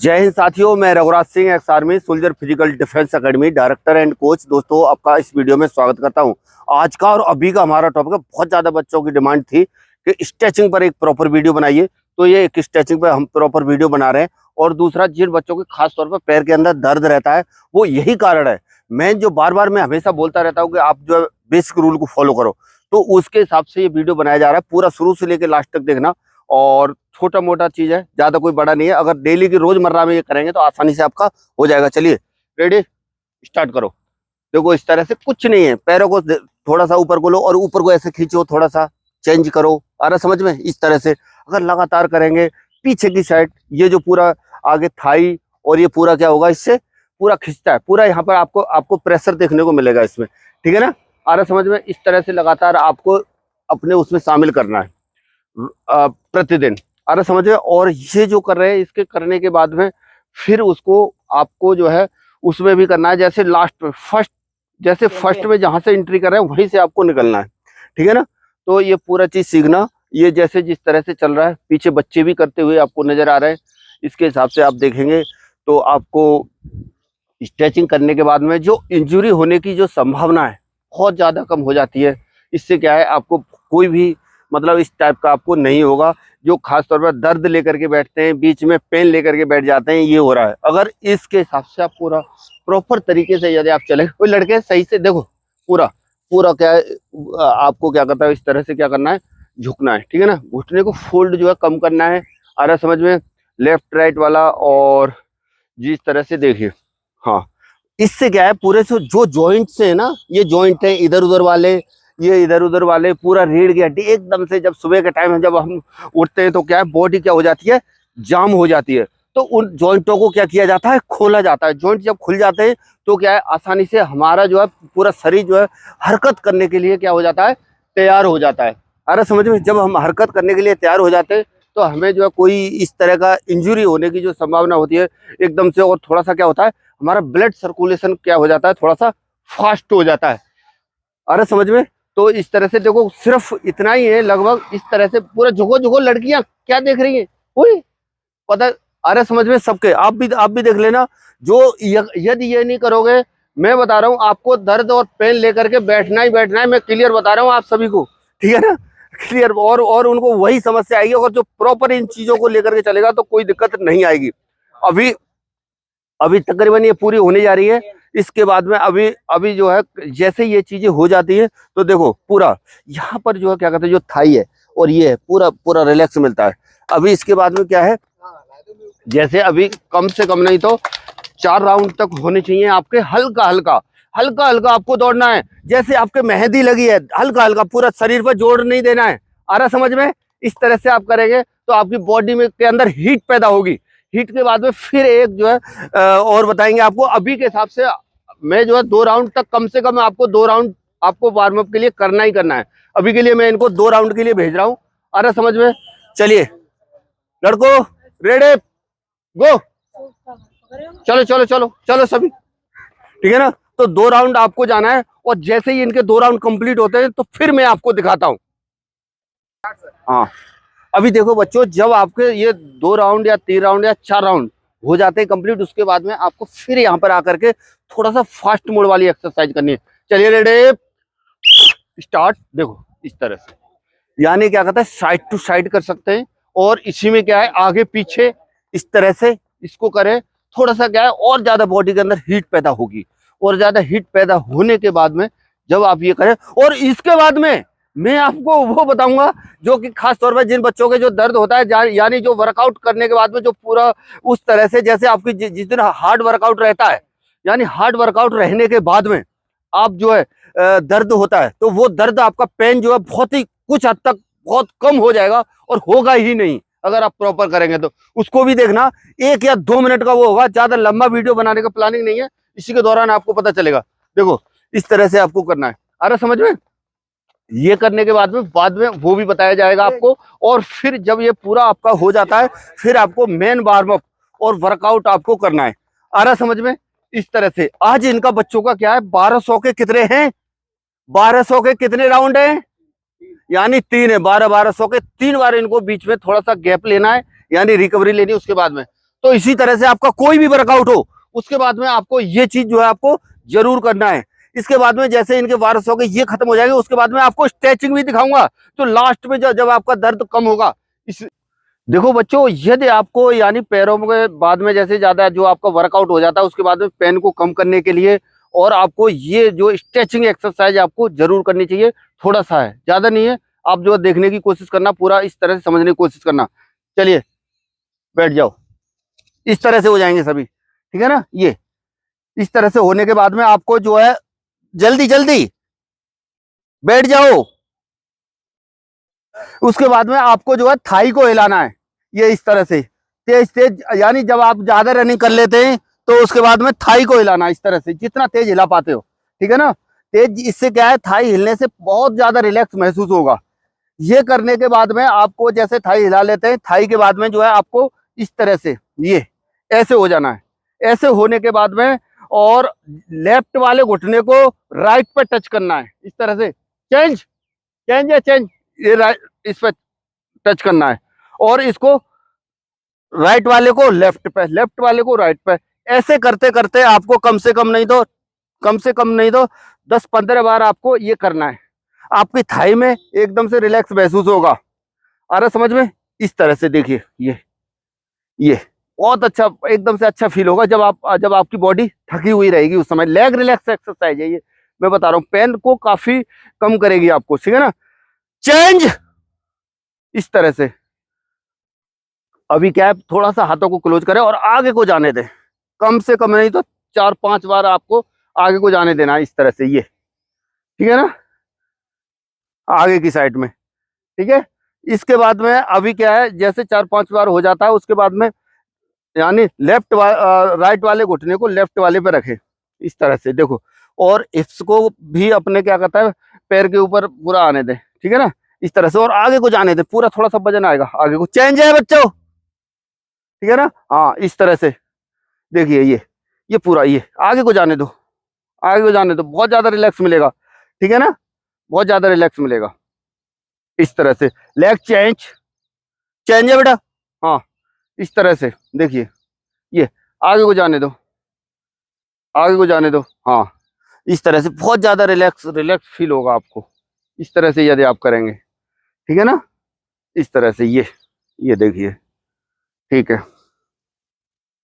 जय हिंद साथियों, मैं Raghuraj Singh, ex army soldier physical defence academy director and coach. दोस्तों, आपका इस वीडियो में स्वागत करता हूं। आज का और अभी का हमारा टॉपिक है, बहुत ज़्यादा बच्चों की डिमांड थी कि स्ट्रेचिंग पर एक प्रॉपर वीडियो बनाइए, तो ये एक स्ट्रेचिंग पर हम प्रॉपर वीडियो बना रहे हैं। और दूसरा, जिन बच्चों के खास तौर पर पैर के अंदर दर्द रहता है, वो यही कारण है। मैं जो बार बार मैं हमेशा बोलता रहता हूँ कि आप जो है बेसिक रूल को फॉलो करो, तो उसके हिसाब से ये वीडियो बनाया जा रहा है। पूरा शुरू से लेकर लास्ट तक देखना, और छोटा मोटा चीज है, ज्यादा कोई बड़ा नहीं है। अगर डेली की रोजमर्रा में ये करेंगे तो आसानी से आपका हो जाएगा। चलिए रेडी, स्टार्ट करो। देखो, इस तरह से कुछ नहीं है, पैरों को थोड़ा सा ऊपर को लो और ऊपर को ऐसे खींचो, थोड़ा सा चेंज करो। आ रहा समझ में? इस तरह से अगर लगातार करेंगे, पीछे की साइड ये जो पूरा आगे थाई और ये पूरा क्या होगा, इससे पूरा खिंचता है, पूरा यहाँ पर आपको प्रेशर देखने को मिलेगा इसमें। ठीक है ना? आ रहा समझ में? इस तरह से लगातार आपको अपने उसमें शामिल करना है प्रतिदिन। आ रहा समझ में? और ये जो कर रहे हैं, इसके करने के बाद में फिर उसको आपको जो है उसमें भी करना है। जैसे लास्ट में फर्स्ट में जहां से एंट्री कर रहे हैं वहीं से आपको निकलना है। ठीक है ना? तो ये पूरा चीज सीखना। ये जैसे जिस तरह से चल रहा है, पीछे बच्चे भी करते हुए आपको नजर आ रहे हैं, इसके हिसाब से आप देखेंगे तो आपको स्ट्रेचिंग करने के बाद में जो इंजरी होने की जो संभावना है बहुत ज्यादा कम हो जाती है। इससे क्या है, आपको कोई भी मतलब इस टाइप का आपको नहीं होगा। जो खास तौर पर दर्द लेकर के बैठते हैं, बीच में पेन लेकर के बैठ जाते हैं, ये हो रहा है। अगर इसके हिसाब से आप पूरा प्रॉपर तरीके से यदि आप चले, कोई लड़के सही से देखो, पूरा क्या है, आपको क्या करता है, इस तरह से क्या करना है, झुकना है। ठीक है ना? घुटने को फोल्ड जो है कम करना है। आ रहा समझ में? लेफ्ट राइट वाला। और जिस तरह से देखिए, हाँ, इससे क्या है, पूरे से जो जॉइंट से है ना, ये जॉइंट है इधर उधर वाले, ये इधर उधर वाले, पूरा रीढ़ की हड्डी एकदम से, जब सुबह के टाइम जब हम उठते हैं तो क्या है, बॉडी क्या हो जाती है, जाम हो जाती है। तो उन जॉइंटों को क्या किया जाता है, खोला जाता है। जॉइंट जब खुल जाते हैं तो क्या है, आसानी से हमारा जो है पूरा शरीर जो है हरकत करने के लिए क्या हो जाता है, तैयार हो जाता है। अरे समझ में? जब हम हरकत करने के लिए तैयार हो जाते हैं तो हमें जो है कोई इस तरह का इंजरी होने की जो संभावना होती है एकदम से, और थोड़ा सा क्या होता है, हमारा ब्लड सर्कुलेशन क्या हो जाता है, थोड़ा सा फास्ट हो जाता है। अरे समझ में? तो इस तरह से देखो, सिर्फ इतना ही है लगभग। इस तरह से पूरा झुको। लड़कियां क्या देख रही हैं, वही पता। अरे समझ में? सबके आप भी देख लेना। जो यदि ये नहीं करोगे, मैं बता रहा हूँ आपको, दर्द और पेन लेकर के बैठना ही बैठना है। मैं क्लियर बता रहा हूँ आप सभी को। ठीक है ना? क्लियर। और उनको वही समस्या आएगी। और जो प्रॉपर इन चीजों को लेकर के चलेगा तो कोई दिक्कत नहीं आएगी। अभी तकरीबन ये पूरी होने जा रही है। इसके बाद में अभी जो है, जैसे ये चीजें हो जाती है तो देखो, पूरा यहाँ पर जो है क्या कहते हैं, जो थाई है और ये है, पूरा रिलैक्स मिलता है। अभी इसके बाद में क्या है, जैसे अभी कम से कम नहीं तो 4 राउंड तक होने चाहिए आपके। हल्का हल्का आपको दौड़ना है। जैसे आपके मेहंदी लगी है, हल्का हल्का, पूरा शरीर पर जोर नहीं देना है। आ रहा समझ में? इस तरह से आप करेंगे तो आपकी बॉडी में के अंदर हीट पैदा होगी। हीट के बाद में फिर एक जो है और बताएंगे आपको। अभी के हिसाब से मैं जो है 2 राउंड तक, कम से कम आपको 2 राउंड आपको वार्म अप के लिए करना ही करना है। अभी के लिए मैं इनको 2 राउंड के लिए भेज रहा हूँ। आ रहा समझ में? चलिए लड़को, रेडी, गो। चलो सभी। ठीक है ना? तो 2 राउंड आपको जाना है, और जैसे ही इनके 2 राउंड कंप्लीट होते हैं तो फिर मैं आपको दिखाता हूँ। हाँ, अभी देखो बच्चों, जब आपके ये 2 राउंड या 3 राउंड या 4 राउंड हो जाते हैं कंप्लीट, उसके बाद में आपको फिर यहाँ पर आकर के थोड़ा सा फास्ट मोड वाली एक्सरसाइज करनी है। चलिए रेडी, स्टार्ट। देखो इस तरह से, यानी क्या कहता है, साइड टू साइड कर सकते हैं। और इसी में क्या है, आगे पीछे इस तरह से इसको करें। थोड़ा सा क्या है, और ज्यादा बॉडी के अंदर हीट पैदा होगी। और ज्यादा हीट पैदा होने के बाद में जब आप ये करें, और इसके बाद में मैं आपको वो बताऊंगा जो कि खास तौर पर जिन बच्चों के जो दर्द होता है, यानी जो वर्कआउट करने के बाद में जो पूरा उस तरह से, जैसे आपकी जिस दिन हार्ड वर्कआउट रहता है, यानी हार्ड वर्कआउट रहने के बाद में आप जो है दर्द होता है, तो वो दर्द आपका पेन जो है बहुत ही कुछ हद तक बहुत कम हो जाएगा, और होगा ही नहीं अगर आप प्रॉपर करेंगे तो। उसको भी देखना, 1 या 2 मिनट का वो होगा, ज्यादा लंबा वीडियो बनाने का प्लानिंग नहीं है। इसी के दौरान आपको पता चलेगा। देखो इस तरह से आपको करना है। आ रहा समझ में? ये करने के बाद में वो भी बताया जाएगा आपको। और फिर जब ये पूरा आपका हो जाता है, फिर आपको मेन वार्म अप और वर्कआउट आपको करना है। आ रहा समझ में? इस तरह से आज इनका बच्चों का क्या है, 1200 के कितने हैं, 1200 के कितने राउंड हैं, यानी 3 है। 1200 के 3 बार इनको बीच में थोड़ा सा गैप लेना है, यानी रिकवरी लेनी है। उसके बाद में तो इसी तरह से आपका कोई भी वर्कआउट हो, उसके बाद में आपको ये चीज जो है आपको जरूर करना है। इसके बाद में जैसे इनके वायरस हो गए, ये खत्म हो जाएंगे, उसके बाद में आपको स्ट्रेचिंग भी दिखाऊंगा, तो लास्ट में जब आपका दर्द कम होगा। इस देखो बच्चों, यदि आपको यानी पैरों के बाद में जैसे ज्यादा जो आपका वर्कआउट हो जाता है, उसके बाद में पेन को कम करने के लिए और आपको ये जो स्ट्रेचिंग एक्सरसाइज आपको जरूर करनी चाहिए। थोड़ा सा है, ज्यादा नहीं है। आप जो देखने की कोशिश करना, पूरा इस तरह से समझने की कोशिश करना। चलिए बैठ जाओ, इस तरह से हो जाएंगे सभी, ठीक है ना। ये इस तरह से होने के बाद में आपको जो है जल्दी जल्दी बैठ जाओ। उसके बाद में आपको जो है थाई को हिलाना है, ये इस तरह से तेज तेज, यानी जब आप ज्यादा रनिंग कर लेते हैं तो उसके बाद में थाई को हिलाना इस तरह से, जितना तेज हिला पाते हो, ठीक है ना। तेज, इससे क्या है, थाई हिलने से बहुत ज्यादा रिलैक्स महसूस होगा। ये करने के बाद में आपको जैसे थाई हिला लेते हैं, थाई के बाद में जो है आपको इस तरह से ये ऐसे हो जाना है। ऐसे होने के बाद में और लेफ्ट वाले घुटने को राइट पे टच करना है, इस तरह से। चेंज चेंज है, चेंज, ये राइट, इस पे टच करना है। और इसको राइट वाले को लेफ्ट पे, लेफ्ट वाले को राइट पे। ऐसे करते करते आपको कम से कम नहीं तो 10-15 बार आपको ये करना है। आपकी थाई में एकदम से रिलैक्स महसूस होगा। आ रहा समझ में? इस तरह से देखिए, ये बहुत अच्छा, एकदम से अच्छा फील होगा जब आपकी बॉडी थकी हुई रहेगी उस समय। लेग रिलैक्स एक्सरसाइज है ये, मैं बता रहा हूँ, पेन को काफी कम करेगी आपको, ठीक है ना। चेंज, इस तरह से। अभी क्या है, थोड़ा सा हाथों को क्लोज करें और आगे को जाने दें। कम से कम नहीं तो 4-5 बार आपको आगे को जाने देना है, इस तरह से, ये, ठीक है ना, आगे की साइड में, ठीक है। इसके बाद में अभी क्या है, जैसे 4-5 बार हो जाता है, उसके बाद में यानी राइट वाले घुटने को लेफ्ट वाले पे रखें, इस तरह से, देखो। और इसको भी अपने क्या कहता है, पैर के ऊपर पूरा आने दें, ठीक है ना, इस तरह से। और आगे को जाने दें, पूरा थोड़ा सा वजन आएगा आगे को। चेंज है बच्चों, ठीक है ना। हाँ, इस तरह से देखिए, ये पूरा, ये आगे को जाने दो, आगे को जाने दो, बहुत ज्यादा रिलैक्स मिलेगा, ठीक है ना, बहुत ज्यादा रिलैक्स मिलेगा, इस तरह से। लेग चेंज, चेंज है बेटा, हाँ, इस तरह से देखिए, ये आगे को जाने दो, आगे को जाने दो, हाँ, इस तरह से बहुत ज्यादा रिलैक्स फील होगा आपको, इस तरह से यदि आप करेंगे, ठीक है ना, इस तरह से। ये देखिए, ठीक है।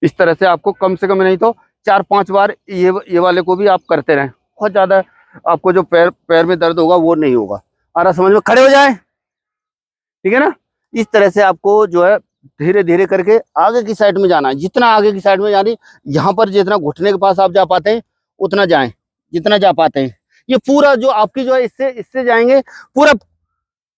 इस तरह से आपको कम से कम नहीं तो 4-5 बार ये वाले को भी आप करते रहें। बहुत ज्यादा आपको जो पैर में दर्द होगा वो नहीं होगा। आ रहा समझ में? खड़े हो जाए, ठीक है ना। इस तरह से आपको जो है धीरे धीरे करके आगे की साइड में जाना है। जितना आगे की साइड में, यानी यहाँ पर जितना घुटने के पास आप जा पाते हैं उतना जाएं, जितना जा पाते हैं। ये पूरा जो आपकी जो है, इससे जाएंगे पूरा।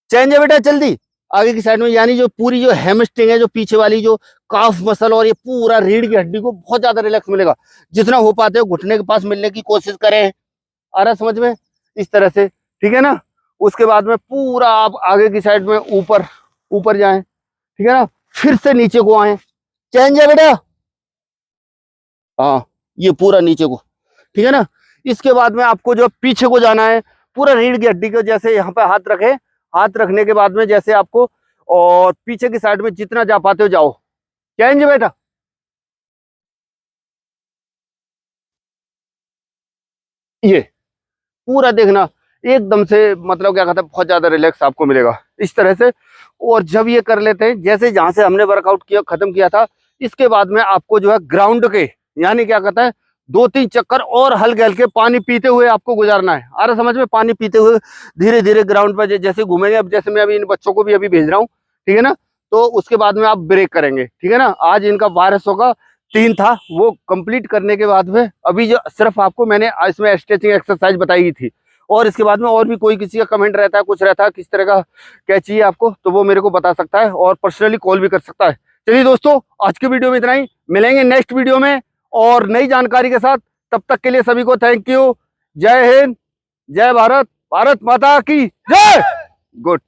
चेंज है बेटा, जल्दी आगे की साइड में, यानी जो पूरी जो हैमस्ट्रिंग है, जो पीछे वाली जो काफ मसल और ये पूरा रीढ़ की हड्डी को बहुत ज्यादा रिलैक्स मिलेगा। जितना हो पाते हो घुटने के पास मिलने की कोशिश करें। आ रहा समझ में? इस तरह से, ठीक है ना। उसके बाद में पूरा आप आगे की साइड में ऊपर जाएं, ठीक है ना, फिर से नीचे को आए। चेंज है बेटा, हाँ, ये पूरा नीचे को, ठीक है ना। इसके बाद में आपको जो पीछे को जाना है, पूरा रीढ़ की हड्डी को, जैसे यहाँ पे हाथ रखे, हाथ रखने के बाद में जैसे आपको, और पीछे की साइड में जितना जा पाते हो जाओ। चेंज बेटा, ये पूरा देखना, एकदम से मतलब क्या कहता है, बहुत ज्यादा रिलैक्स आपको मिलेगा इस तरह से। और जब ये कर लेते हैं, जैसे जहां से हमने वर्कआउट किया, खत्म किया था, इसके बाद में आपको जो है ग्राउंड के, यानी क्या कहता है, 2-3 चक्कर और हल्के हल्के पानी पीते हुए आपको गुजारना है। आ रहा समझ में? पानी पीते हुए धीरे धीरे ग्राउंड पर जैसे घूमेंगे। अब जैसे मैं अभी इन बच्चों को भी अभी भेज रहा हूँ, ठीक है ना, तो उसके बाद में आप ब्रेक करेंगे, ठीक है ना। आज इनका 1200 का 3 था, वो कंप्लीट करने के बाद में अभी जो सिर्फ आपको मैंने इसमें स्ट्रेचिंग एक्सरसाइज बताई थी। और इसके बाद में और भी कोई किसी का कमेंट रहता है, कुछ रहता है, किस तरह का क्या चाहिए आपको, तो वो मेरे को बता सकता है और पर्सनली कॉल भी कर सकता है। चलिए दोस्तों, आज के वीडियो में इतना ही, मिलेंगे नेक्स्ट वीडियो में और नई जानकारी के साथ। तब तक के लिए सभी को थैंक यू। जय हिंद, जय भारत, भारत माता की जय। गुड।